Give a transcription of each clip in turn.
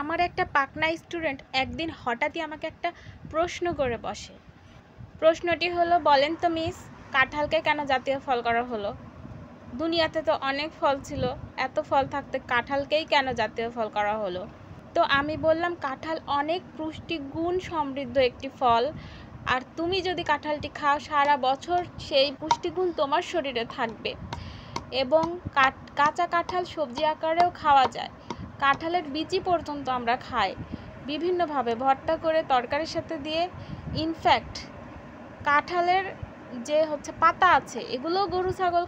আমার একটা পাকনা স্টুডেন্ট একদিন হঠাৎই আমাকে একটা প্রশ্ন করে বসে। প্রশ্নটি হলো, বলেন তো মিস, কাঁঠালকে কেন জাতীয় ফল করা হলো? দুনিয়াতে তো অনেক ফল ছিল, এত ফল থাকতে কাঁঠালকেই কেন জাতীয় ফল করা হলো? তো আমি বললাম, কাঁঠাল অনেক পুষ্টিগুণ সমৃদ্ধ একটি ফল, আর তুমি যদি কাঁঠালটি খাও সারা বছর সেই পুষ্টিগুণ তোমার শরীরে থাকবে। এবং কাঁচা কাঁঠাল সবজি আকারেও খাওয়া যায়। কাঁঠালের বিচি পর্যন্ত আমরা খাই বিভিন্নভাবে, ভর্তা করে, তরকারির সাথে দিয়ে। ইনফ্যাক্ট কাঁঠালের যে পাতা আছে, এগুলো গরু ছাগল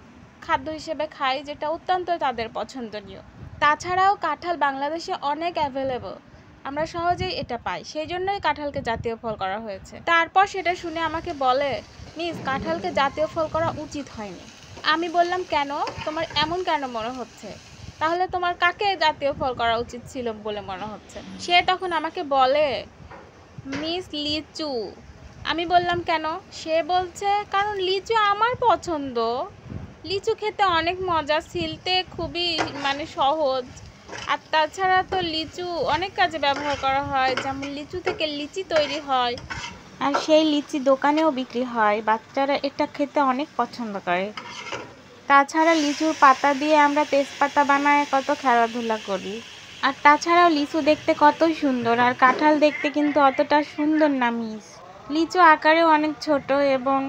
খাদ্য হিসেবে খায়, যেটা অত্যন্ত তাদের পছন্দনীয়। তাছাড়াও কাঁঠাল বাংলাদেশে অনেক অ্যাভেলেবল, আমরা সহজেই এটা পাই, সেই জন্যই কাঁঠালকে জাতীয় ফল করা হয়েছে। তারপর সেটা শুনে আমাকে বলে, মিস, কাঁঠালকে জাতীয় ফল করা উচিত হয়নি। আমি বললাম, কেন? তোমার এমন কেন মনে হচ্ছে? তাহলে তোমার কাকে জাতীয় ফল করা উচিত ছিল বলে মনে হচ্ছে? সে তখন আমাকে বলে, মিস, লিচু। আমি বললাম, কেন? সে বলছে, কারণ লিচু আমার পছন্দ। লিচু খেতে অনেক মজা, ছিলতে খুবই সহজ। আর তাছাড়া তো লিচু অনেক কাজে ব্যবহার করা হয়, যেমন লিচু থেকে লিচি তৈরি হয়, আর সেই লিচি দোকানেও বিক্রি হয়। বাচ্চারা এটা খেতে অনেক পছন্দ করে। তাছাড়া লিচুর পাতা দিয়ে আমরা তেজপাতা বানায় কত খেলাধুলা করি। আর তাছাড়াও লিচু দেখতে কত সুন্দর, আর কাঁঠাল দেখতে কিন্তু অতটা সুন্দর না মিস। লিচু আকারেও অনেক ছোট এবং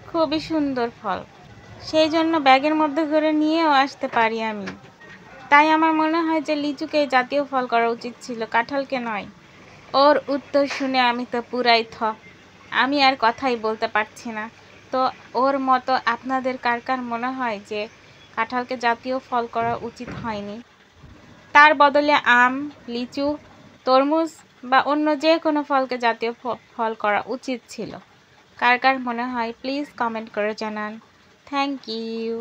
খুবই সুন্দর ফল, সেই জন্য ব্যাগের মধ্যে করে নিয়েও আসতে পারি আমি। তাই আমার মনে হয় যে লিচুকে জাতীয় ফল করা উচিত ছিল, কাঁঠালকে নয়। ওর উত্তর শুনে আমি তো পুরাই আমি আর কথাই বলতে পারছি না। তো ওর মতো আপনাদের কার কার মনে হয় যে কাঁঠালকে জাতীয় ফল করা উচিত হয়নি? তার বদলে আম, লিচু, তরমুজ বা অন্য যে কোনো ফলকে জাতীয় ফল করা উচিত ছিল? কার কার মনে হয় প্লিজ কমেন্ট করে জানান। Thank you.